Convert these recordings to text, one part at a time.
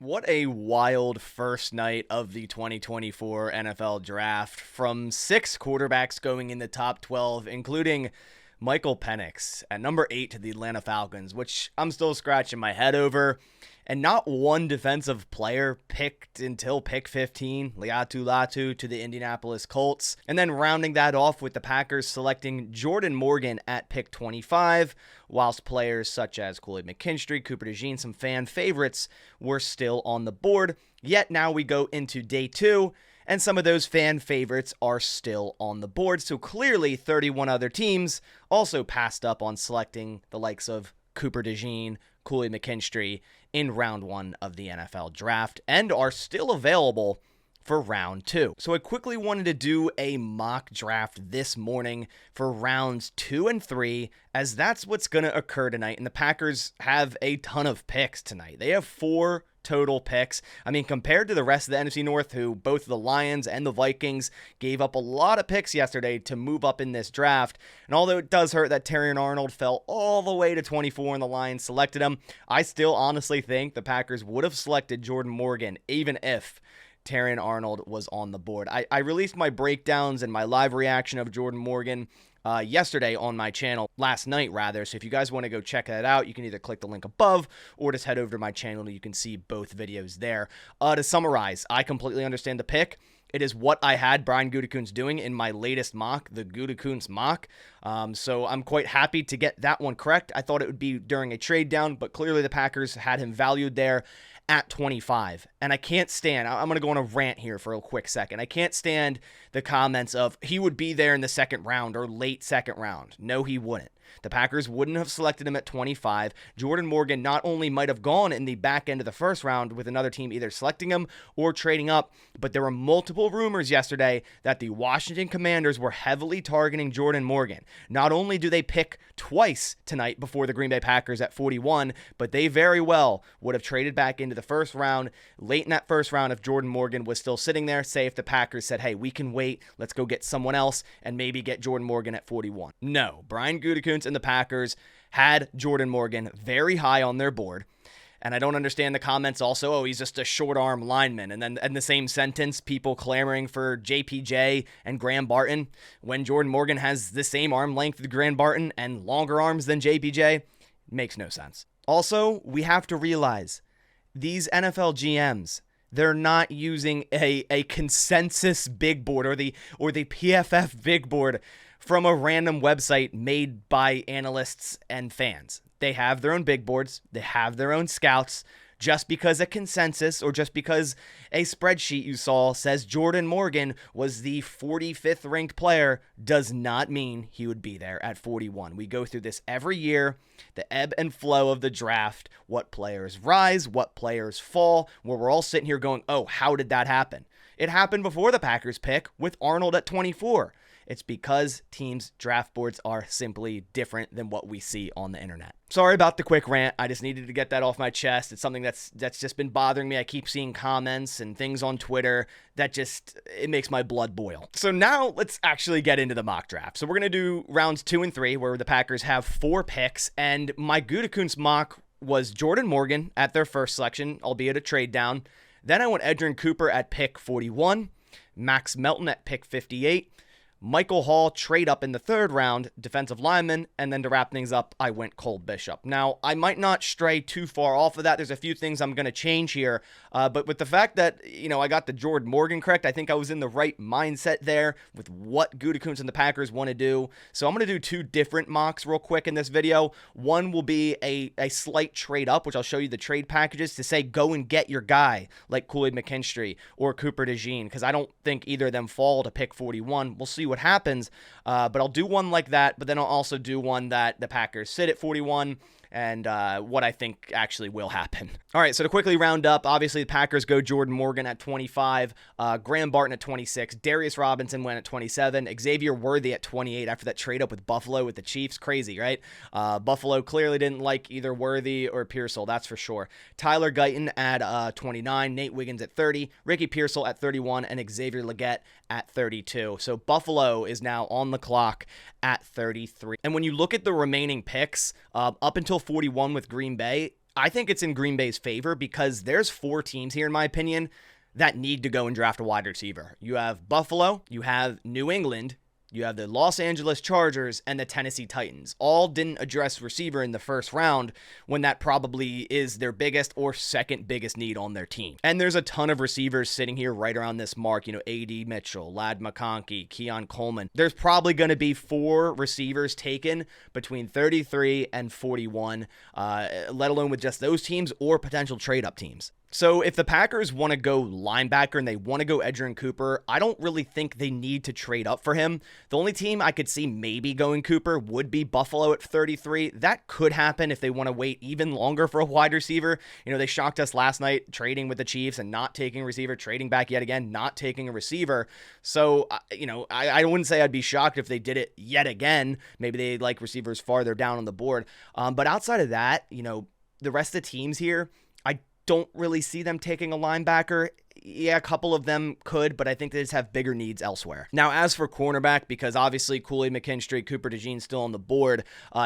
What a wild first night of the 2024 NFL Draft, from 6 quarterbacks going in the top 12, including Michael Penix at number 8 to the Atlanta Falcons, which I'm still scratching my head over. And not one defensive player picked until pick 15, Liatu Latu to the Indianapolis Colts. And then rounding that off with the Packers selecting Jordan Morgan at pick 25, whilst players such as Kool-Aid McKinstry, Cooper DeJean, some fan favorites, were still on the board. Yet now we go into day 2, and some of those fan favorites are still on the board. So clearly 31 other teams also passed up on selecting the likes of Cooper DeJean, Kool-Aid McKinstry in round 1 of the NFL Draft, and are still available for round 2. So I quickly wanted to do a mock draft this morning for rounds 2 and 3, as that's what's going to occur tonight. And the Packers have a ton of picks tonight. They have 4 total picks. I mean, compared to the rest of the NFC North, who both the Lions and the Vikings gave up a lot of picks yesterday to move up in this draft. And although it does hurt that Terrion Arnold fell all the way to 24 and the Lions selected him, I still honestly think the Packers would have selected Jordan Morgan even if Terrion Arnold was on the board. I released my breakdowns and my live reaction of Jordan Morgan yesterday on my channel, last night rather. So if you guys want to go check that out, you can either click the link above or just head over to my channel and you can see both videos there. To summarize, I completely understand the pick. It is what I had Brian Gutekunst doing in my latest mock, the Gutekunst mock. So I'm quite happy to get that one correct. I thought it would be during a trade down, but clearly the Packers had him valued there at 25. And I can't stand, I'm going to go on a rant here for a quick second. I can't stand the comments of he would be there in the second round or late second round. No, he wouldn't. The Packers wouldn't have selected him at 25. Jordan Morgan not only might have gone in the back end of the first round with another team either selecting him or trading up, but there were multiple rumors yesterday that the Washington Commanders were heavily targeting Jordan Morgan. Not only do they pick twice tonight before the Green Bay Packers at 41, but they very well would have traded back into the first round, late in that first round if Jordan Morgan was still sitting there. Say if the Packers said, hey, we can wait, let's go get someone else and maybe get Jordan Morgan at 41. No, Brian Gutekunst and the Packers had Jordan Morgan very high on their board. And I don't understand the comments also, oh, he's just a short arm lineman. And then in the same sentence, people clamoring for JPJ and Graham Barton when Jordan Morgan has the same arm length as Graham Barton and longer arms than JPJ. Makes no sense. Also, we have to realize these NFL GMs, they're not using a consensus big board or the PFF big board from a random website made by analysts and fans. They have their own big boards. They have their own scouts. Just because a consensus or just because a spreadsheet you saw says Jordan Morgan was the 45th ranked player does not mean he would be there at 41. We go through this every year, the ebb and flow of the draft, what players rise, what players fall, where we're all sitting here going, oh, how did that happen? It happened before the Packers pick with Arnold at 24. It's because teams' draft boards are simply different than what we see on the internet. Sorry about the quick rant. I just needed to get that off my chest. It's something that's just been bothering me. I keep seeing comments and things on Twitter that it makes my blood boil. So now let's actually get into the mock draft. So we're going to do rounds 2 and 3 where the Packers have 4 picks, and my Gutekunst mock was Jordan Morgan at their first selection, albeit a trade down. Then I went Edgerrin Cooper at pick 41, Max Melton at pick 58, Michael Hall trade up in the 3rd round, defensive lineman, and then to wrap things up, I went Cole Bishop. Now, I might not stray too far off of that. There's a few things I'm going to change here, but with the fact that, I got the Jordan Morgan correct, I think I was in the right mindset there with what Gutekunst and the Packers want to do. So I'm going to do 2 different mocks real quick in this video. One will be a slight trade up, which I'll show you the trade packages to say go and get your guy like Kool-Aid McKinstry or Cooper DeJean, because I don't think either of them fall to pick 41. We'll see what happens, but I'll do one like that, but then I'll also do one that the Packers sit at 41 and what I think actually will happen. All right, so to quickly round up, obviously the Packers go Jordan Morgan at 25, Graham Barton at 26, Darius Robinson went at 27, Xavier Worthy at 28 after that trade up with Buffalo with the Chiefs. Crazy, right? Buffalo clearly didn't like either Worthy or Pearsall, that's for sure. Tyler Guyton at 29, Nate Wiggins at 30, Ricky Pearsall at 31, and Xavier Legette at 32. So Buffalo is now on the clock at 33. And when you look at the remaining picks, up until 41 with Green Bay, I think it's in Green Bay's favor because there's 4 teams here, in my opinion, that need to go and draft a wide receiver. You have Buffalo, you have New England, you have the Los Angeles Chargers, and the Tennessee Titans. All didn't address receiver in the first round when that probably is their biggest or second biggest need on their team. And there's a ton of receivers sitting here right around this mark. A.D. Mitchell, Ladd McConkey, Keon Coleman. There's probably going to be 4 receivers taken between 33 and 41, let alone with just those teams or potential trade-up teams. So if the Packers want to go linebacker and they want to go Edgerrin Cooper, I don't really think they need to trade up for him. The only team I could see maybe going Cooper would be Buffalo at 33. That could happen if they want to wait even longer for a wide receiver. They shocked us last night trading with the Chiefs and not taking a receiver, trading back yet again, not taking a receiver. So, I wouldn't say I'd be shocked if they did it yet again. Maybe they like receivers farther down on the board. But outside of that, the rest of the teams here, I don't really see them taking a linebacker. Yeah, a couple of them could, but I think they just have bigger needs elsewhere. Now, as for cornerback, because obviously Kool-Aid McKinstry, Cooper DeJean still on the board,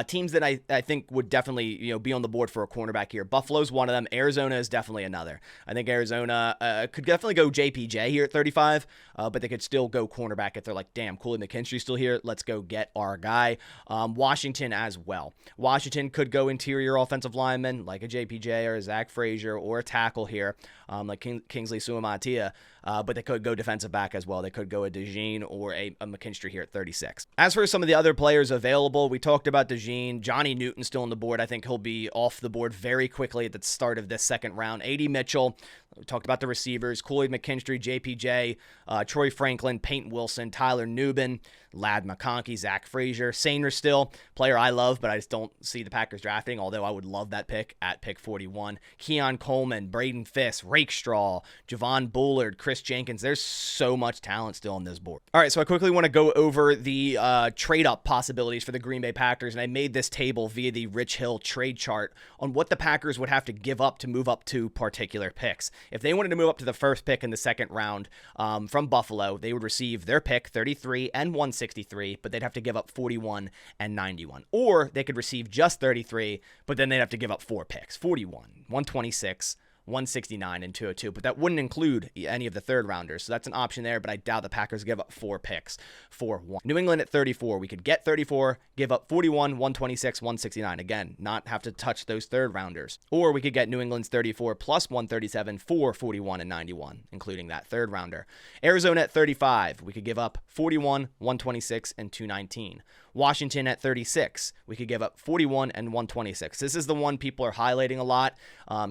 teams that I think would definitely be on the board for a cornerback here. Buffalo's one of them. Arizona is definitely another. I think Arizona could definitely go JPJ here at 35, but they could still go cornerback if they're like, damn, Kool-Aid McKinstry's still here. Let's go get our guy. Washington as well. Washington could go interior offensive lineman like a JPJ or a Zach Frazier or a tackle here, like Kingsley Suamatia, but they could go defensive back as well. They could go a DeJean or a McKinstry here at 36. As for some of the other players available, we talked about DeJean. Johnny Newton still on the board. I think he'll be off the board very quickly at the start of this second round. A.D. Mitchell. We talked about the receivers, Kool-Aid McKinstry, JPJ, Troy Franklin, Peyton Wilson, Tyler Nubin, Ladd McConkey, Zach Frazier, Sainer still, player I love, but I just don't see the Packers drafting, although I would love that pick at pick 41. Keon Coleman, Braden Fisk, Rakestraw, Javon Bullard, Chris Jenkins. There's so much talent still on this board. All right, so I quickly want to go over the trade-up possibilities for the Green Bay Packers, and I made this table via the Rich Hill trade chart on what the Packers would have to give up to move up to particular picks. If they wanted to move up to the first pick in the second round from Buffalo, they would receive their pick, 33 and 163, but they'd have to give up 41 and 91. Or they could receive just 33, but then they'd have to give up 4 picks, 41, 126, 169 and 202, but that wouldn't include any of the third rounders. So that's an option there, but I doubt the Packers give up 4 picks for 1. New England at 34, we could get 34, give up 41, 126, 169. Again, not have to touch those third rounders. Or we could get New England's 34 plus 137 for 41 and 91, including that third rounder. Arizona at 35, we could give up 41, 126 and 219. Washington at 36, we could give up 41 and 126. This is the one people are highlighting a lot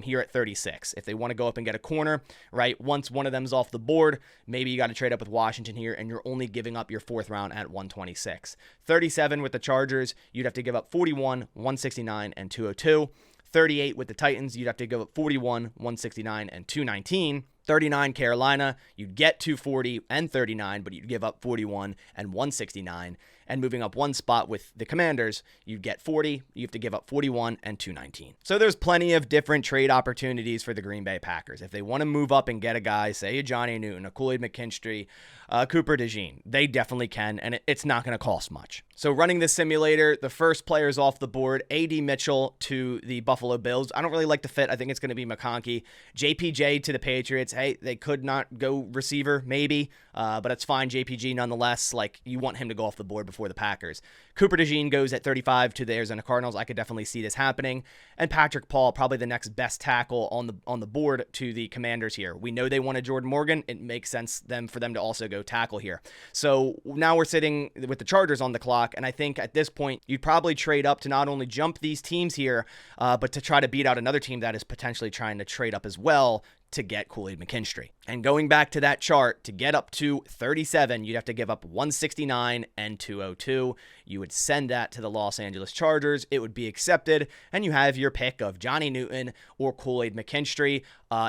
here at 36. If they want to go up and get a corner, right, once one of them's off the board, maybe you got to trade up with Washington here, and you're only giving up your 4th round at 126. 37 with the Chargers, you'd have to give up 41, 169, and 202. 38 with the Titans, you'd have to give up 41, 169, and 219. 39 Carolina, you'd get 240 and 39, but you'd give up 41 and 169. And moving up one spot with the Commanders, you'd get 40, you have to give up 41 and 219. So there's plenty of different trade opportunities for the Green Bay Packers. If they want to move up and get a guy, say a Johnny Newton, a Kool-Aid McKinstry, Cooper DeJean, they definitely can, and it's not going to cost much. So running this simulator, the first players off the board, A.D. Mitchell to the Buffalo Bills. I don't really like the fit. I think it's going to be McConkey. JPJ to the Patriots. Hey, they could not go receiver, maybe, but it's fine. JPG nonetheless. Like, you want him to go off the board before the Packers. Cooper DeJean goes at 35 to the Arizona Cardinals. I could definitely see this happening. And Patrick Paul, probably the next best tackle on the board to the Commanders here. We know they wanted Jordan Morgan. It makes sense for them to also go tackle here. So now we're sitting with the Chargers on the clock, and I think at this point you'd probably trade up to not only jump these teams here, but to try to beat out another team that is potentially trying to trade up as well to get Kool-Aid McKinstry. And going back to that chart, to get up to 37, you'd have to give up 169 and 202. You would send that to the Los Angeles Chargers. It would be accepted, and you have your pick of Johnny Newton or Kool-Aid McKinstry.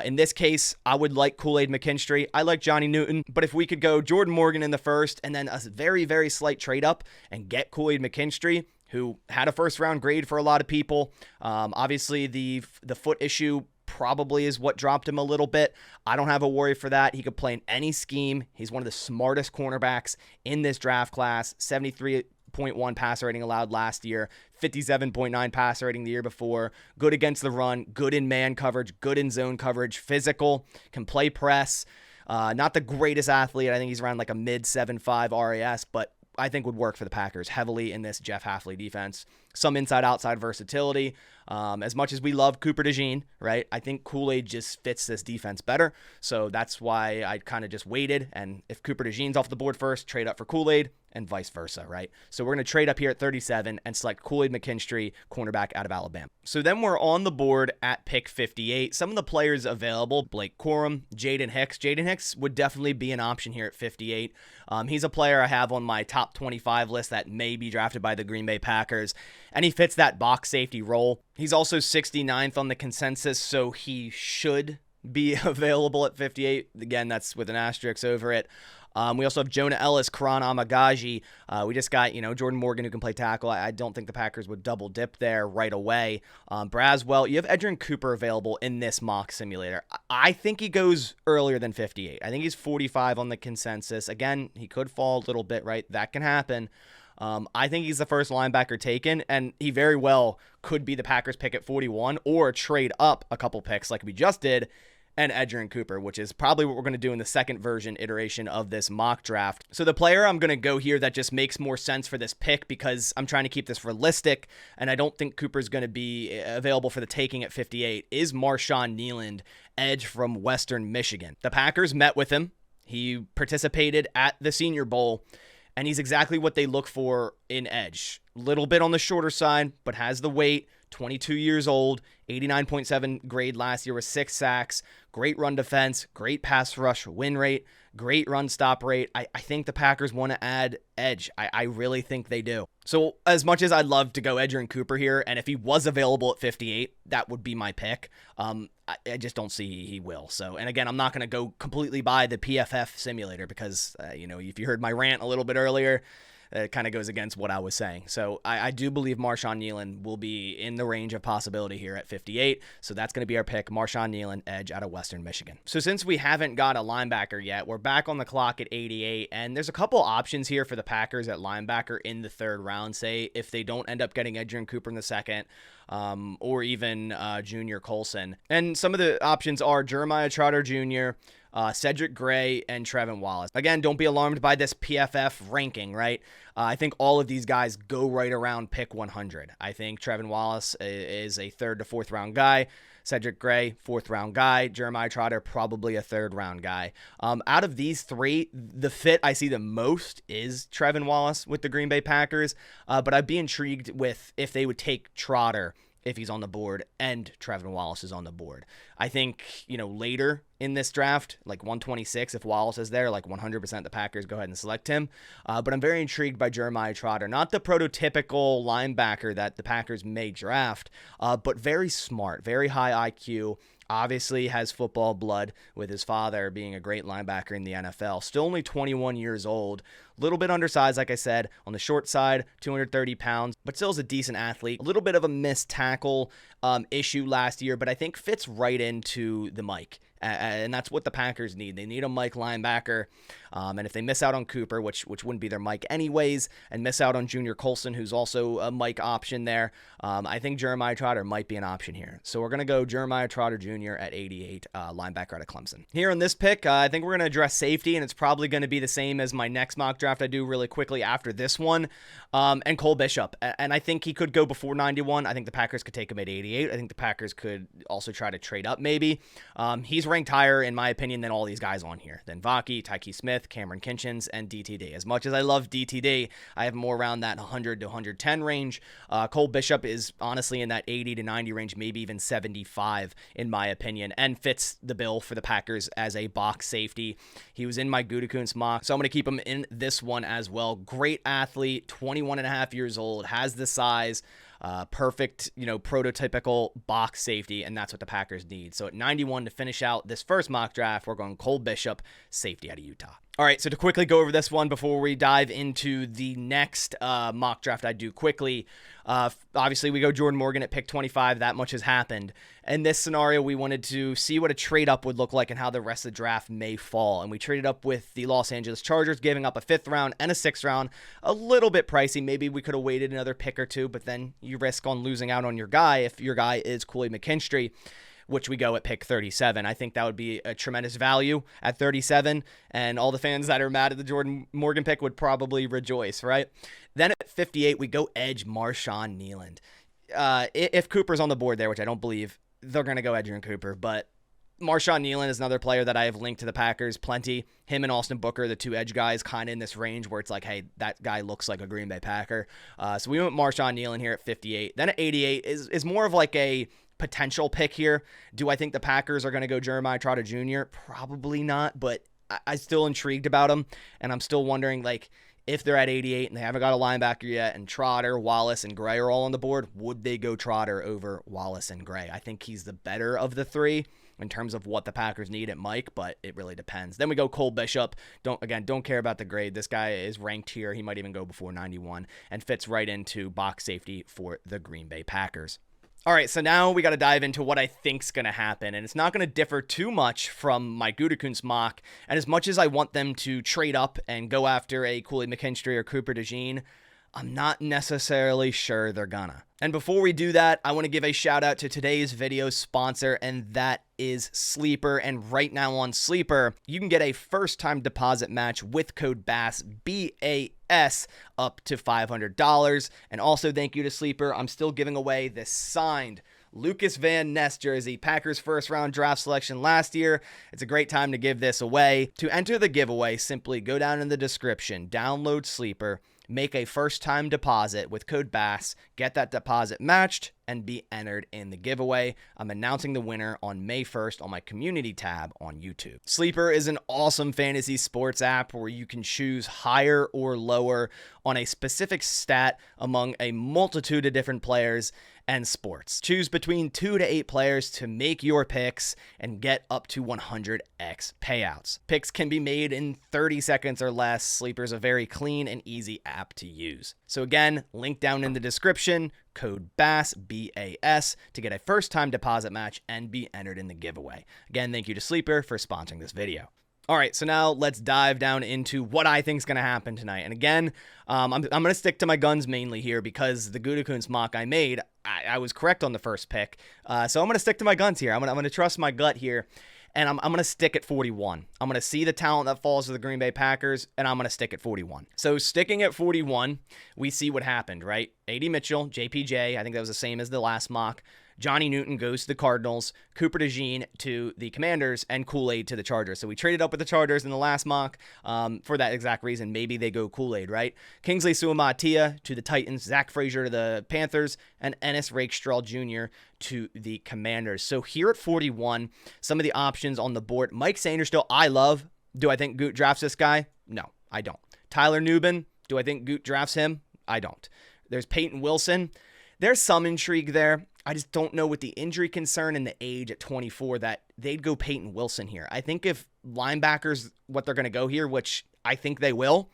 In this case, I would like Kool-Aid McKinstry. I like Johnny Newton, but if we could go Jordan Morgan in the first and then a very, very slight trade up and get Kool-Aid McKinstry, who had a first-round grade for a lot of people. Obviously, the foot issue probably is what dropped him a little bit. I don't have a worry for that. He could play in any scheme. He's one of the smartest cornerbacks in this draft class. 73 58.1 passer rating allowed last year, 57.9 passer rating the year before. Good against the run, good in man coverage, good in zone coverage, physical, can play press. Not the greatest athlete. I think he's around like a mid 7.5 RAS, but I think would work for the Packers heavily in this Jeff Hafley defense. Some inside-outside versatility. As much as we love Cooper DeJean, right, I think Kool-Aid just fits this defense better. So that's why I kind of just waited. And if Cooper DeJean's off the board first, trade up for Kool-Aid and vice versa, right? So we're going to trade up here at 37 and select Kool-Aid McKinstry, cornerback out of Alabama. So then we're on the board at pick 58. Some of the players available, Blake Corum, Jaden Hicks. Jaden Hicks would definitely be an option here at 58. He's a player I have on my top 25 list that may be drafted by the Green Bay Packers, and he fits that box safety role. He's also 69th on the consensus, so he should be available at 58. Again, that's with an asterisk over it. We also have Jonah Ellis, Karan Amagaji. We just got, Jordan Morgan who can play tackle. I don't think the Packers would double dip there right away. Braswell, you have Edgerrin Cooper available in this mock simulator. I think he goes earlier than 58. I think he's 45 on the consensus. Again, he could fall a little bit, right? That can happen. I think he's the first linebacker taken, and he very well could be the Packers pick at 41 or trade up a couple picks like we just did and Edgerrin Cooper, which is probably what we're going to do in the second version iteration of this mock draft. So the player I'm going to go here that just makes more sense for this pick, because I'm trying to keep this realistic, and I don't think Cooper's going to be available for the taking at 58, is Marshawn Kneeland, edge from Western Michigan. The Packers met with him. He participated at the Senior Bowl, and he's exactly what they look for in edge. Little bit on the shorter side, but has the weight, 22 years old, 89.7 grade last year with 6 sacks, great run defense, great pass rush win rate, great run stop rate. I think the Packers want to add edge. I really think they do. So as much as I'd love to go Edgerrin Cooper here, and if he was available at 58, that would be my pick. I just don't see he will. So, and again, I'm not going to go completely by the PFF simulator because, if you heard my rant a little bit earlier, it kind of goes against what I was saying. So I do believe Marshawn Kneeland will be in the range of possibility here at 58. So that's going to be our pick, Marshawn Kneeland, edge out of Western Michigan. So since we haven't got a linebacker yet, we're back on the clock at 88. And there's a couple options here for the Packers at linebacker in the third round, say if they don't end up getting Edgerrin Cooper in the second, or even Junior Colson. And some of the options are Jeremiah Trotter Jr., Cedric Gray, and Trevin Wallace. Again, don't be alarmed by this PFF ranking, right? I think all of these guys go right around pick 100. I think Trevin Wallace is a 3rd to 4th round guy. Cedric Gray, 4th round guy. Jeremiah Trotter, probably a 3rd round guy. Out of these three, the fit I see the most is Trevin Wallace with the Green Bay Packers. But I'd be intrigued with if they would take Trotter if he's on the board and Trevin Wallace is on the board. I think, later in this draft, like 126, if Wallace is there, like 100% the Packers go ahead and select him. But I'm very intrigued by Jeremiah Trotter, not the prototypical linebacker that the Packers may draft, but very smart, very high IQ. Obviously has football blood with his father being a great linebacker in the NFL. Still only 21 years old. A little bit undersized, like I said, on the short side, 230 pounds, but still is a decent athlete. A little bit of a missed tackle issue last year, but I think fits right into the Mike. And that's what the Packers need. They need a Mike linebacker. And if they miss out on Cooper, which wouldn't be their Mike anyways, and miss out on Junior Colson, who's also a Mike option there, I think Jeremiah Trotter might be an option here. So we're going to go Jeremiah Trotter Jr. at 88, linebacker out of Clemson. Here on this pick, I think we're going to address safety, and it's probably going to be the same as my next mock draft I do really quickly after this one, and Cole Bishop. And I think he could go before 91. I think the Packers could take him at 88. I think the Packers could also try to trade up maybe. He's ranked higher, in my opinion, than all these guys on here. Than Vaki, Tyke Smith, Cameron Kinchins, and DTD. As much as I love DTD, I have more around that 100 to 110 range. Cole Bishop is honestly in that 80 to 90 range, maybe even 75 in my opinion, and fits the bill for the Packers as a box safety. He was in my Gutekunst mock, so I'm going to keep him in this one as well. Great athlete, 21 and a half years old, has the size, perfect, prototypical box safety, and that's what the Packers need. So at 91 to finish out this first mock draft, we're going Cole Bishop, safety out of Utah. All right, so to quickly go over this one before we dive into the next mock draft I do quickly, obviously we go Jordan Morgan at pick 25. That much has happened. In this scenario, we wanted to see what a trade-up would look like and how the rest of the draft may fall. And we traded up with the Los Angeles Chargers, giving up a 5th round and a 6th round. A little bit pricey. Maybe we could have waited another pick or two, but then you risk on losing out on your guy if your guy is Kool-Aid McKinstry, which we go at pick 37. I think that would be a tremendous value at 37, and all the fans that are mad at the Jordan Morgan pick would probably rejoice, right? Then at 58, we go edge Marshawn Kneeland. If Cooper's on the board there, which I don't believe, they're going to go Edgerrin Cooper, but Marshawn Kneeland is another player that I have linked to the Packers plenty. Him and Austin Booker, the two edge guys, kind of in this range where it's like, hey, that guy looks like a Green Bay Packer. So we went Marshawn Kneeland here at 58. Then at 88 is more of like a potential pick here. Do I think the Packers are going to go Jeremiah Trotter Jr.? Probably not, but I'm still intrigued about him, and I'm still wondering, like, if they're at 88 and they haven't got a linebacker yet, and Trotter, Wallace, and Gray are all on the board, would they go Trotter over Wallace and Gray? I think he's the better of the three in terms of what the Packers need at Mike, but it really depends. Then we go Cole Bishop. Don't care about the grade. This guy is ranked here. He might even go before 91 and fits right into box safety for the Green Bay Packers. All right, so now we got to dive into what I think's going to happen, and it's not going to differ too much from my Gutekunst mock. And as much as I want them to trade up and go after a Kool-Aid McKinstry or Cooper DeJean, I'm not necessarily sure they're gonna. And before we do that, I want to give a shout out to today's video sponsor, and that is Sleeper. And right now on Sleeper, you can get a first-time deposit match with code BASS, B-A-S, up to $500. And also thank you to Sleeper. I'm still giving away this signed Lucas Van Ness jersey, Packers first-round draft selection last year. It's a great time to give this away. To enter the giveaway, simply go down in the description, download Sleeper, make a first-time deposit with code BASS, get that deposit matched, and be entered in the giveaway. I'm announcing the winner on May 1st on my community tab on YouTube. Sleeper is an awesome fantasy sports app where you can choose higher or lower on a specific stat among a multitude of different players and sports. Choose between 2 to 8 players to make your picks and get up to 100x payouts. Picks can be made in 30 seconds or less. Sleeper is a very clean and easy app to use. So again, link down in the description, code BASS, B-A-S, to get a first-time deposit match and be entered in the giveaway. Again, thank you to Sleeper for sponsoring this video. All right, so now let's dive down into what I think is going to happen tonight. And again, I'm going to stick to my guns mainly here because the Gutekunst mock I made, I was correct on the first pick. So I'm going to stick to my guns here. I'm going to trust my gut here, and I'm going to stick at 41. I'm going to see the talent that falls to the Green Bay Packers, and I'm going to stick at 41. So sticking at 41, we see what happened, right? A.D. Mitchell, JPJ, I think that was the same as the last mock. Johnny Newton goes to the Cardinals, Cooper DeJean to the Commanders, and Kool-Aid to the Chargers. So we traded up with the Chargers in the last mock for that exact reason. Maybe they go Kool-Aid, right? Kingsley Suamataia to the Titans, Zach Frazier to the Panthers, and Ennis Rakestraw Jr. to the Commanders. So here at 41, some of the options on the board. Mike Sainristil, I love. Do I think Goot drafts this guy? No, I don't. Tyler Nubin, do I think Goot drafts him? I don't. There's Peyton Wilson. There's some intrigue there. I just don't know with the injury concern and the age at 24 that they'd go Peyton Wilson here. I think if linebackers, what they're going to go here, which I think they will,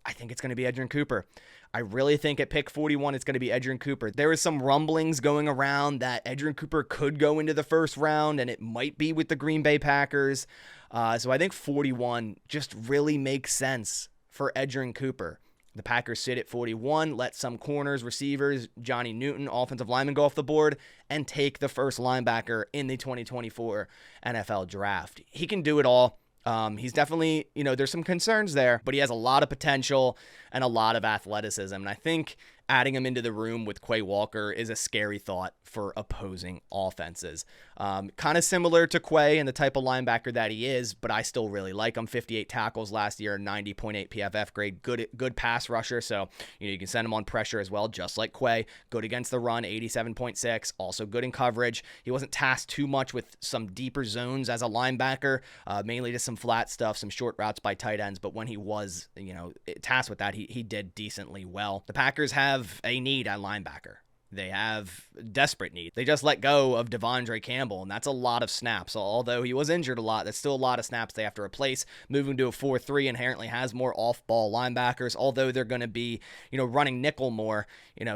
I think it's going to be Edgerrin Cooper. I really think at pick 41, it's going to be Edgerrin Cooper. There is some rumblings going around that Edgerrin Cooper could go into the first round, and it might be with the Green Bay Packers. So I think 41 just really makes sense for Edgerrin Cooper. The Packers sit at 41, let some corners, receivers, Johnny Newton, offensive lineman go off the board, and take the first linebacker in the 2024 NFL Draft. He can do it all. He's definitely, there's some concerns there, but he has a lot of potential and a lot of athleticism. And I think adding him into the room with Quay Walker is a scary thought for opposing offenses. Kind of similar to Quay and the type of linebacker that he is, but I still really like him. 58 tackles last year, 90.8 PFF grade, good pass rusher. So, you can send him on pressure as well, just like Quay. Good against the run, 87.6, also good in coverage. He wasn't tasked too much with some deeper zones as a linebacker, mainly just some flat stuff, some short routes by tight ends. But when he was, tasked with that, he did decently well. The Packers have a need at linebacker. They have desperate need. They just let go of Devondre Campbell, and that's a lot of snaps. Although he was injured a lot, that's still a lot of snaps they have to replace. Moving to a 4-3 inherently has more off-ball linebackers, although they're going to be, running nickel more.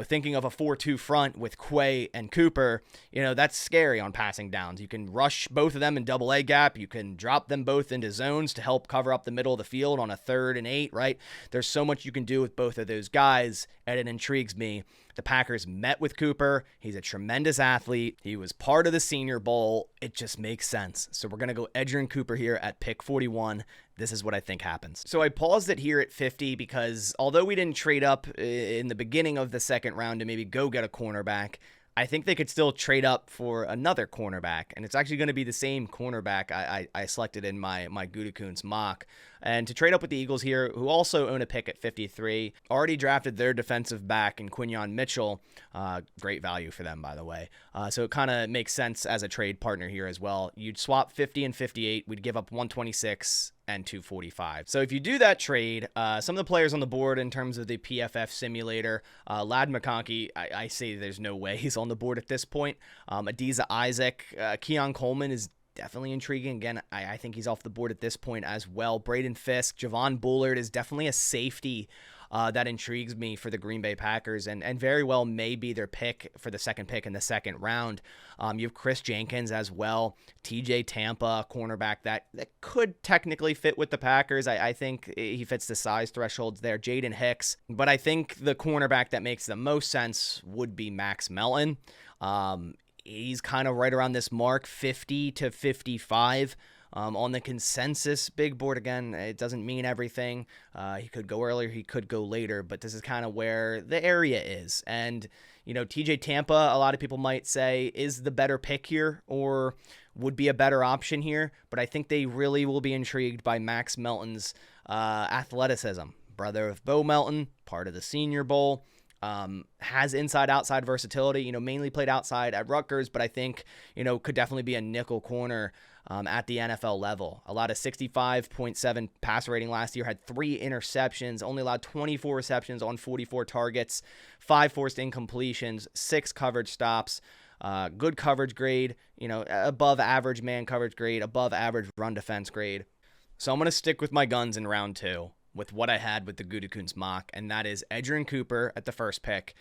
Thinking of a 4-2 front with Quay and Cooper, that's scary on passing downs. You can rush both of them in double A gap. You can drop them both into zones to help cover up the middle of the field on a 3rd and 8, right? There's so much you can do with both of those guys, and it intrigues me. The Packers met with Cooper. He's a tremendous athlete. He was part of the Senior Bowl. It just makes sense. So we're going to go Edgerrin Cooper here at pick 41. This is what I think happens. So I paused it here at 50 because although we didn't trade up in the beginning of the second round to maybe go get a cornerback, I think they could still trade up for another cornerback, and it's actually going to be the same cornerback I selected in my Gutekunst mock. And to trade up with the Eagles here, who also own a pick at 53, already drafted their defensive back in Quinyon Mitchell. Great value for them, by the way. So it kind of makes sense as a trade partner here as well. You'd swap 50 and 58. We'd give up 126 and 245. So if you do that trade, some of the players on the board in terms of the PFF simulator, Lad McConkey, I say there's no way he's on the board at this point. Adiza Isaac, Keon Coleman is definitely intriguing. Again, I think he's off the board at this point as well. Braden Fisk, Javon Bullard is definitely a safety that intrigues me for the Green Bay Packers and very well may be their pick for the second pick in the second round. You have Chris Jenkins as well, TJ Tampa, cornerback that could technically fit with the Packers. I think he fits the size thresholds there. Jaden Hicks, but I think the cornerback that makes the most sense would be Max Melton. He's kind of right around this mark, 50 to 55. On the consensus big board, again, it doesn't mean everything. He could go earlier, he could go later, but this is kind of where the area is. And, TJ Tampa, a lot of people might say, is the better pick here or would be a better option here. But I think they really will be intrigued by Max Melton's athleticism. Brother of Bo Melton, part of the Senior Bowl. Has inside-outside versatility, mainly played outside at Rutgers, but I think, could definitely be a nickel corner at the NFL level. Allowed a 65.7 passer rating last year, had 3 interceptions, only allowed 24 receptions on 44 targets, 5 forced incompletions, 6 coverage stops, good coverage grade, above average man coverage grade, above average run defense grade. So I'm going to stick with my guns in round 2. With what I had with the Gutekunst mock, and that is Edgerrin Cooper at the first pick.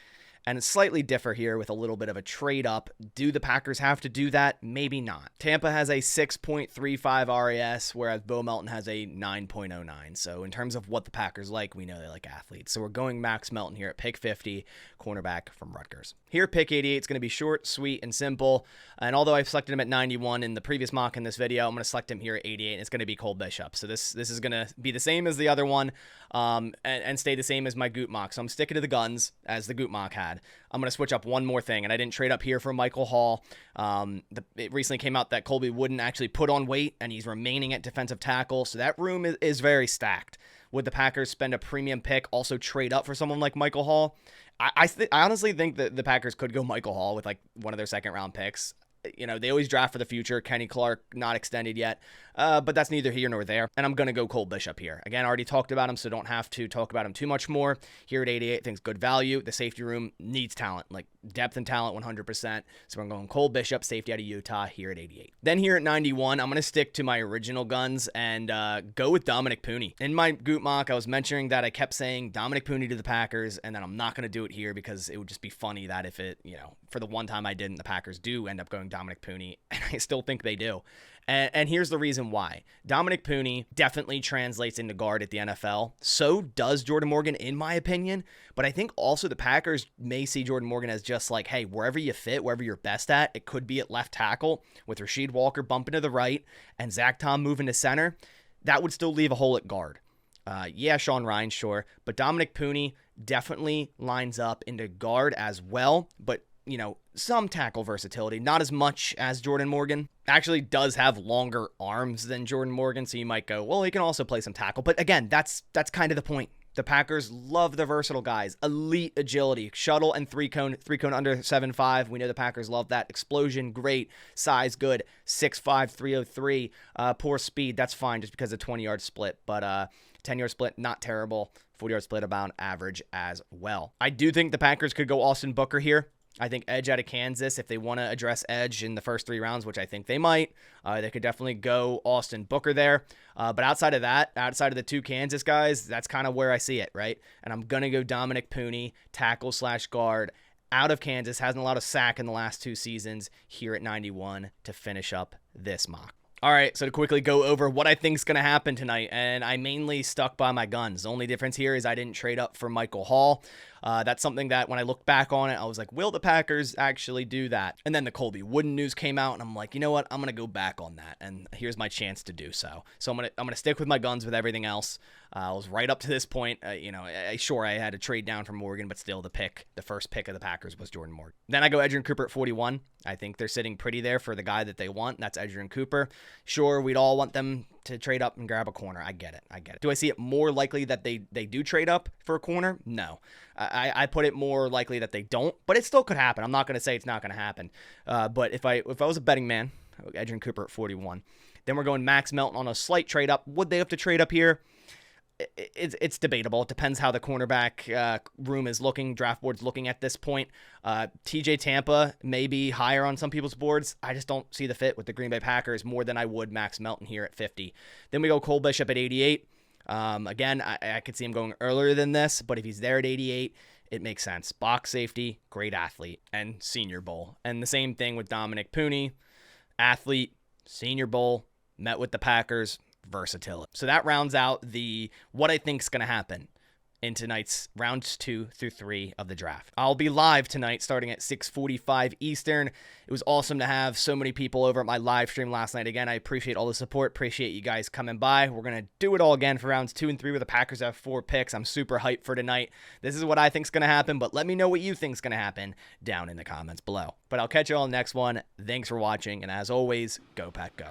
And it's slightly differ here with a little bit of a trade up. Do the Packers have to do that? Maybe not. Tampa has a 6.35 RAS, whereas Bo Melton has a 9.09. So in terms of what the Packers like, we know they like athletes. So we're going Max Melton here at pick 50, cornerback from Rutgers. Here, pick 88, it's going to be short, sweet, and simple. And although I've selected him at 91 in the previous mock in this video, I'm going to select him here at 88, and it's going to be Cole Bishop. So this is going to be the same as the other one and stay the same as my Gut mock. So I'm sticking to the guns as the Gut mock had. I'm going to switch up one more thing, and I didn't trade up here for Michael Hall. It recently came out that Colby wouldn't actually put on weight, and he's remaining at defensive tackle, so that room is very stacked. Would the Packers spend a premium pick, also trade up for someone like Michael Hall? I honestly think that the Packers could go Michael Hall with like one of their second-round picks. They always draft for the future. Kenny Clark, not extended yet, but that's neither here nor there. And I'm going to go Cole Bishop here. Again, I already talked about him, so don't have to talk about him too much more. Here at 88, I think it's good value. The safety room needs talent, like depth and talent 100%. So I'm going Cole Bishop, safety out of Utah, here at 88. Then here at 91, I'm going to stick to my original guns and go with Dominic Pooney. In my Gut mock, I was mentioning that I kept saying Dominic Pooney to the Packers, and then I'm not going to do it here because it would just be funny that if it, for the one time I didn't, the Packers do end up going Dominic Pooney, and I still think they do. And here's the reason why. Dominic Pooney definitely translates into guard at the NFL. So does Jordan Morgan, in my opinion. But I think also the Packers may see Jordan Morgan as just like, hey, wherever you fit, wherever you're best at, it could be at left tackle with Rasheed Walker bumping to the right and Zach Tom moving to center. That would still leave a hole at guard. Sean Ryan, sure. But Dominic Pooney definitely lines up into guard as well. But some tackle versatility, not as much as Jordan Morgan. Actually does have longer arms than Jordan Morgan, so you might go, well, he can also play some tackle. But again, that's kind of the point. The Packers love the versatile guys. Elite agility, shuttle and three cone under 7'5". We know the Packers love that. Explosion, great. Size, good. 6'5", 303. Poor speed, that's fine just because of 20-yard split. But 10-yard split, not terrible. 40-yard split, about average as well. I do think the Packers could go Austin Booker here. I think edge out of Kansas, if they want to address edge in the first 3 rounds, which I think they might, they could definitely go Austin Booker there. But outside of that, outside of the 2 Kansas guys, that's kind of where I see it, right? And I'm going to go Dominic Pooney, tackle/guard, out of Kansas, hasn't allowed a sack in the last 2 seasons, here at 91 to finish up this mock. All right, so to quickly go over what I think is going to happen tonight, and I mainly stuck by my guns. The only difference here is I didn't trade up for Michael Hall. That's something that when I look back on it, I was like, will the Packers actually do that? And then the Colby Wooden news came out, and I'm like, you know what? I'm going to go back on that, and here's my chance to do so. So I'm gonna stick with my guns with everything else. I was right up to this point. Sure, I had to trade down from Morgan, but still the first pick of the Packers was Jordan Morgan. Then I go Edgerrin Cooper at 41. I think they're sitting pretty there for the guy that they want. That's Edgerrin Cooper. Sure, we'd all want them to trade up and grab a corner. I get it. Do I see it more likely that they do trade up for a corner? No. I put it more likely that they don't, but it still could happen. I'm not going to say it's not going to happen. But if I was a betting man, Edgerrin Cooper at 41. Then we're going Max Melton on a slight trade up. Would they have to trade up here? It's debatable. It depends how the cornerback room is looking, draft board's looking at this point. TJ Tampa may be higher on some people's boards. I just don't see the fit with the Green Bay Packers more than I would Max Melton here at 50. Then we go Cole Bishop at 88. Again, I could see him going earlier than this, but if he's there at 88, it makes sense. Box safety, great athlete, and Senior Bowl. And the same thing with Dominic Pooney, athlete, Senior Bowl, met with the Packers, versatility. So that rounds out what I think is going to happen in tonight's rounds 2 through 3 of the draft. I'll be live tonight starting at 6:45 Eastern. It was awesome to have so many people over at my live stream last night. Again, I appreciate all the support. Appreciate you guys coming by. We're going to do it all again for rounds 2 and 3 where the Packers have 4 picks. I'm super hyped for tonight. This is what I think is going to happen, but let me know what you think is going to happen down in the comments below. But I'll catch you all in the next one. Thanks for watching, and as always, go Pack Go.